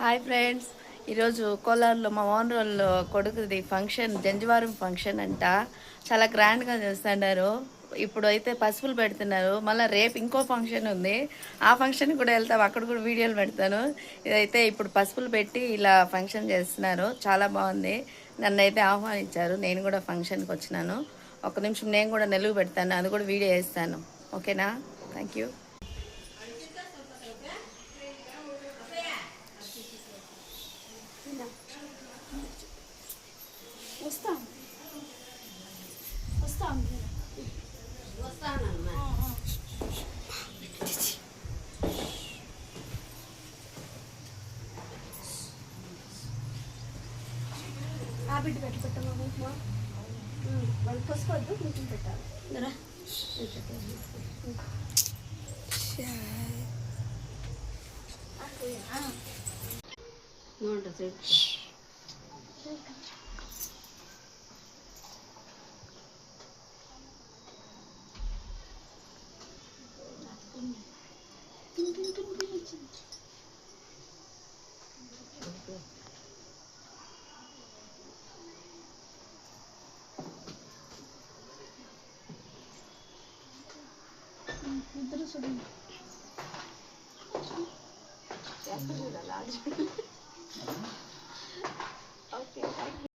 Hi friends, ఈరోజు కోలార్లో మా owner కొడుకుది function, జంజువారం function అంట. చాలా గ్రాండ్గా చేస్తున్నారు. ఇప్పుడు అయితే పసుపులు పెడుతున్నారు. మళ్ళీ రేపు ఇంకో ఫంక్షన్ ఉంది. ఆ ఫంక్షన్ కూడా వెళ్తాం, అక్కడ కూడా వీడియోలు పెడతాను. ఇదైతే ఇప్పుడు పసుపులు పెట్టి ఇలా ఫంక్షన్ చేస్తున్నారు. చాలా బాగుంది. నన్ను అయితే ఆహ్వానించారు. నేను కూడా ఫంక్షన్కి వచ్చినాను. ఒక నిమిషం నేను కూడా నిలువ పెడతాను, అది కూడా వీడియో వేస్తాను. ఓకేనా? Thank you. వస్తాం వస్తాం వస్తానమ్మా. ఆ బిడ్డ పెట్టమ్మా కుంకుమ. వాళ్ళు పసుకొద్దు, కుంకుమ పెట్టాలి. ఇద్దరు చూడండి. ఓకే.